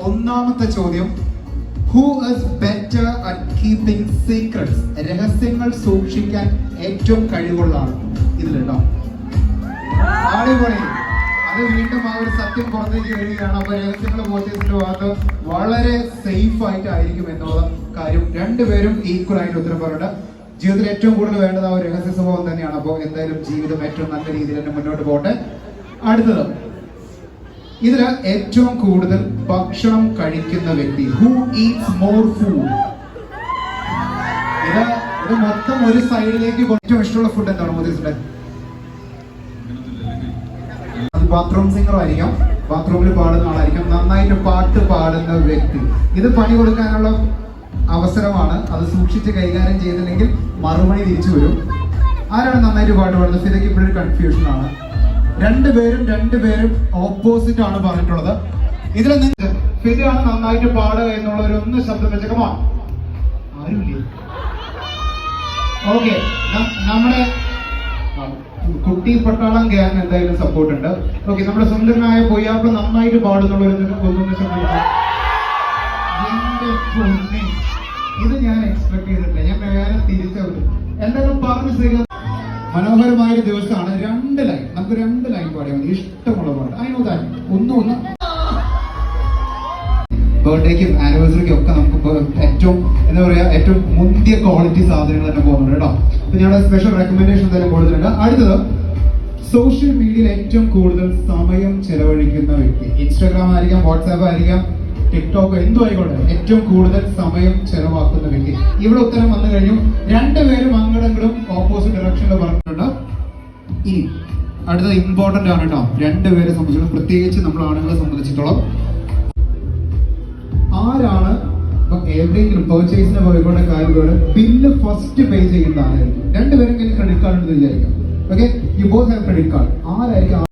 ഒന്നാമത്തെ ചോദ്യം, who is better at keeping secrets? രഹസ്യങ്ങൾ സൂക്ഷിക്കാൻ ഏറ്റവും കഴിവുള്ള ആൾ ഇതിലുണ്ടോ? അടിപൊളി. അത് വീണ്ടും ആ ഒരു സത്യം പുറത്തേക്ക് വരികയാണ്. അപ്പൊ രഹസ്യങ്ങൾ പോലീസിന്റെ ഭാഗത്ത് വളരെ സേഫ് ആയിട്ടായിരിക്കും എന്നുള്ള കാര്യം രണ്ടുപേരും ഈക്വൽ ആയിട്ട് ഉത്തരം പറഞ്ഞിട്ടുണ്ട്. ജീവിതത്തിൽ ഏറ്റവും കൂടുതൽ വേണ്ടത് ആ ഒരു രഹസ്യ സ്വഭാവം തന്നെയാണ്. അപ്പോൾ എന്തായാലും ജീവിതം ഏറ്റവും നല്ല രീതിയിൽ തന്നെ മുന്നോട്ട് പോകട്ടെ. അടുത്തത്, ഇതില് ഏറ്റവും കൂടുതൽ ഭക്ഷണം കഴിക്കുന്ന വ്യക്തി, ഹു ഈറ്റ്സ് മോർ ഫുഡ്? ഇത് മൊത്തം ഒരു സൈഡിലേക്ക്. ഏറ്റവും ഇഷ്ടമുള്ള ഫുഡ് എന്താണ് മോദീസിന്റെ? ബാത്റൂം സിംഗർ ആയിരിക്കാം, ബാത്റൂമിൽ പാടുന്ന ആളായിരിക്കും, നന്നായിട്ട് പാട്ട് പാടുന്ന വ്യക്തി. ഇത് പണി കൊടുക്കാനുള്ള അവസരമാണ്. അത് സൂക്ഷിച്ച് കൈകാര്യം ചെയ്തില്ലെങ്കിൽ മറുപടി തിരിച്ചു വരും. ആരാണ് നന്നായിട്ട് പാട്ട് പാടുന്നത്? ഫിദയ്ക്ക് ഇപ്പോഴൊരു കൺഫ്യൂഷൻ ആണ്. രണ്ടുപേരും ഓപ്പോസിറ്റ് ആണ് പറഞ്ഞിട്ടുള്ളത്. ഇതിൽ നിങ്ങൾ ഫിദയാണ് നന്നായിട്ട് പാടുക എന്നുള്ള ഒരു ഒന്ന് ശബ്ദം വെച്ചേക്കുമോ? ആരുമില്ലേ? ഓക്കെ, നമ്മുടെ കുട്ടി പട്ടാളം ഗ്യാങ് എന്തായാലും സപ്പോർട്ട് ഉണ്ട്. ഓക്കെ, നമ്മുടെ സുന്ദരനായ പൊയ്യാപ്പിള നന്നായിട്ട് പാടുന്നുള്ള ഒന്നൊന്ന് ശബ്ദം. ഇത് ഞാൻ എക്സ്പെക്ട് ചെയ്തിട്ടില്ല. ഞാൻ വേറെ തിരിച്ചു എന്തായാലും പറഞ്ഞു സ്ഥിരം. മനോഹരമായ ഒരു ദിവസമാണ്. നമുക്ക് രണ്ട് ലൈൻ പാടിയാൽ മതി, ഇഷ്ടമുള്ള പാട്ട്. അതിനൊക്കെ ഒന്ന് ബർത്ത്ഡേക്കും ആനിവേഴ്സറിക്കും ഒക്കെ നമുക്ക് ഏറ്റവും എന്താ പറയാ, ഏറ്റവും മുന്തിയ ക്വാളിറ്റി സാധനങ്ങൾ തന്നെ പോകുന്നുണ്ട് കേട്ടോ. അപ്പൊ ഞങ്ങളുടെ സ്പെഷ്യൽ റെക്കമെൻഡേഷൻ എന്തായാലും കൊടുത്തിട്ടുണ്ട്. അടുത്തത്, സോഷ്യൽ മീഡിയയിൽ ഏറ്റവും കൂടുതൽ സമയം ചെലവഴിക്കുന്ന വ്യക്തി. ഇൻസ്റ്റാഗ്രാം ആയിരിക്കാം, വാട്സാപ്പ് ആയിരിക്കാം, ടിക്ടോക്ക്, എന്തോ ആയിക്കോട്ടെ, ഏറ്റവും കൂടുതൽ സമയം ചെലവാക്കുന്ന വ്യക്തി. ഇവിടെ ഉത്തരം വന്നു കഴിഞ്ഞു. രണ്ടുപേരും അങ്ങോട്ടും ഓപ്പോസിറ്റ് ഡയറക്ഷനിൽ പറഞ്ഞിട്ടുണ്ട്. ഇനി അടുത്തത് ഇമ്പോർട്ടന്റ് ആണ് കേട്ടോ, രണ്ടുപേരെ സംബന്ധിച്ചിടത്തോളം, പ്രത്യേകിച്ച് നമ്മൾ ആണുങ്ങളെ സംബന്ധിച്ചിടത്തോളം. ആരാണ് എവിടെയെങ്കിലും പെർച്ചേസിന് പോയിക്കൊണ്ട കാര്യങ്ങളോട് ബില്ല് ഫസ്റ്റ് പേ ചെയ്യുന്ന ആരായിരിക്കും? രണ്ടുപേരും ക്രെഡിറ്റ് കാർഡ് ഉണ്ടെന്ന് വിചാരിക്കാം. Okay, you both have credit card. ആരായിരിക്കും